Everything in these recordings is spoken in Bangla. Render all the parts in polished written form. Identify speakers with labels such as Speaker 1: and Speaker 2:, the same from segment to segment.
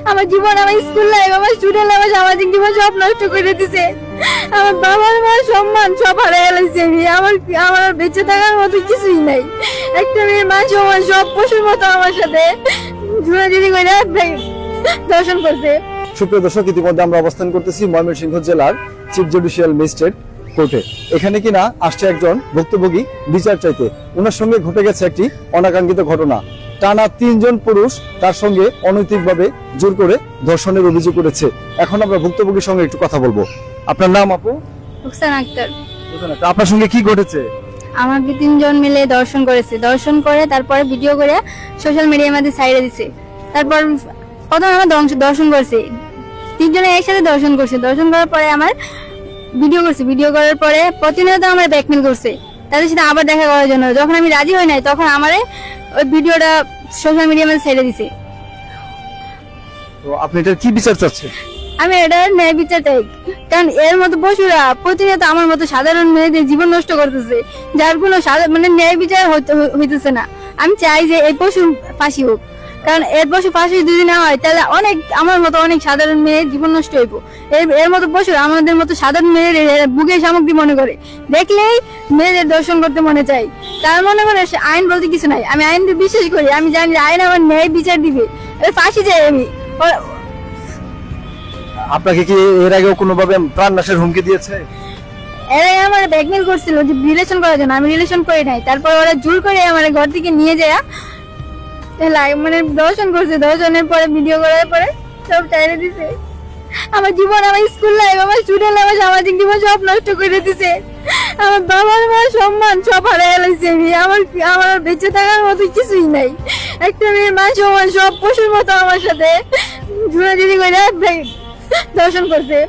Speaker 1: আমার জীবন, আমার স্কুল লাইফ, আমার স্টুডেন্ট লাইফ, সামাজিক জীবন সব নষ্ট করে দিছে। আমার বাবার মার সম্মান সব হারিয়ে গেছে। আমার বেঁচে থাকার মতো কিছুই নাই। একটা মেয়ের মা সমান সব পশুর মতো আমার সাথে ঝুড়াঝুড়ি করে দর্শন করছে।
Speaker 2: সুপ্রিয় দর্শক, ইতিমধ্যে আমরা অবস্থান করতেছি ময়মনসিংহ জেলার চিফ জুডিশিয়াল ম্যাজিস্ট্রেট কোর্টে। এখানে কিনা আসছে একজন ভুক্তভোগী বিচার চাইতে। ওনার সঙ্গে ঘটে গেছে একটি অনাকাঙ্ক্ষিত ঘটনা। টানা 3 জন পুরুষ তার সঙ্গে অনৈতিকভাবে জোর করে ধর্ষণের অভিযোগ করেছে। এখন আমরা ভুক্তভোগীর সঙ্গে একটু কথা বলবো। আপনার নাম আপু?
Speaker 1: রুকসান আক্তার।
Speaker 2: আপনার সঙ্গে কি ঘটেছে?
Speaker 1: আমাকে 3 জন মিলে দর্শন করেছে। দর্শন করে তারপরে ভিডিও করে সোশ্যাল মিডিয়ার মধ্যে ছাইড়ে দিছে। তারপর প্রথমে আমার দর্শন করছে, 3 জনে একসাথে দর্শন করছে। দর্শন করার পরে আমার ভিডিও করছে। ভিডিও করার পরে প্রতিনিয়ত আমার ব্ল্যাকমেল করছে তাদের সাথে আবার দেখা করার জন্য। যখন আমি রাজি হই নাই তখন আমারে ওই ভিডিওটা সোশ্যাল মিডিয়ার মধ্যে ছেড়ে দিছে।
Speaker 2: তো আপনি এটা কি বিচার চাচ্ছেন?
Speaker 1: আমি এটার ন্যায় বিচার চাই, কারণ এর মতো পশুরা প্রতিনিয়ত আমার মতো সাধারণ মেয়েদের জীবন নষ্ট করতেছে, যার কোনো মানে ন্যায় বিচার হইতেছে না। আমি চাই যে এই পশু ফাঁসি হোক, কারণ এর পশু ফাঁসি যদি না হয় তাহলে অনেক আমার মতো অনেক সাধারণ মেয়ের জীবন নষ্ট হইব। এর মতো পশু আমাদের মতো সাধারণ মেয়েদের বুকের সামগ্রী মনে করে, দেখলেই মেয়েদের দর্শন করতে মনে চাই। তার মনে করে আইন বলতে কিছু নাই। আমি আইনকে বিশ্বাস করি, আমি জানি আইন আমার ন্যায় বিচার দিবে, ফাঁসি চাই আমি।
Speaker 2: আপনাকে কি এর আগেও কোনোভাবে প্রাণনাশের হুমকি দিয়েছে?
Speaker 1: এরা আমার ব্ল্যাকমেল করছিল যে রিলেশন করার জন্য। আমি রিলেশন করি নাই। তারপর ওরা জোর করে আমার ঘর থেকে নিয়ে যায়, মানে দর্শন করছে। দর্শনের পরে ভিডিও করার পরে সব চাইরে দিছে। আমার জীবন, আমার স্কুল লাইফ, আমার স্টুডেন্ট লাইফ, সামাজিক জীবন সব নষ্ট করে দিছে। আমার বাবার মার সম্মান সব হারিয়ে গেছে। আমার বেঁচে থাকার মতো কিছুই নাই। একটা মেয়ের মা সমান সব পশুর মতো আমার সাথে ঝুড়াঝুড়ি করে দর্শন করছে,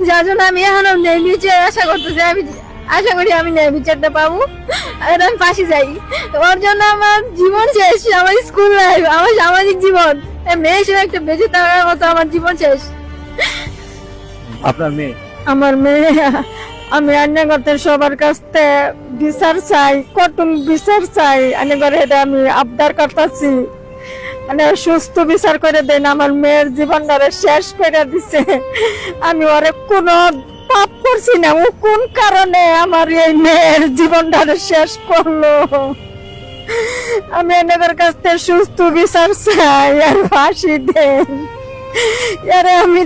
Speaker 1: যার জন্য আমি এখন ন্যায় বিচার আশা করতেছি। আমি আশা করি আমি ন্যায় বিচারটা পাবো, আর আমি ফাঁসি যাই। ওর জন্য আমার জীবন শেষ, আমার স্কুল লাইফ, আমার সামাজিক জীবন, মেয়ে হিসেবে একটা বেঁচে থাকার মতো আমার জীবন শেষ।
Speaker 2: আপনার মেয়ে?
Speaker 1: আমার মেয়ে, আমি রান্না করতে সবার কাছ থেকে বিচার চাই, কঠোর বিচার চাই। এটা আমি আবদার করতেছি, মানে সুস্থ বিচার করে দেন। আমার মেয়ের জীবনটারে শেষ করে দিছে। আমি ওরে কোনো পাপ করছি না, ও কোন কারণে আমার এই মেয়ের জীবনটারে শেষ করলো। আমি এনাদের কাছ থেকে সুস্থ বিচার চাই, আর ফাঁসি দেন। আরে আমি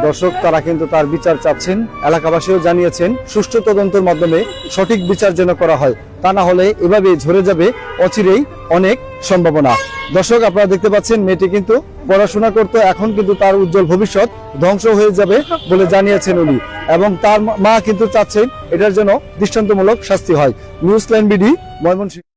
Speaker 2: দর্শক, তারা কিন্তু তার বিচার চাচ্ছেন। এলাকাবাসীও জানিয়েছেন সুষ্ঠু তদন্তের মাধ্যমে সঠিক বিচার যেন করা হয়, তা না হলে এভাবে ঝরে যাবে অচিরেই অনেক সম্ভাবনা। দর্শক, আপনারা দেখতে পাচ্ছেন মেয়েটি কিন্তু পড়াশোনা করতে, এখন কিন্তু তার উজ্জ্বল ভবিষ্যৎ ধ্বংস হয়ে যাবে বলে জানিয়েছেন উনি, এবং তার মা কিন্তু চাচ্ছেন এটার জন্য দৃষ্টান্তমূলক শাস্তি হয়। News line BD, Mymensingh.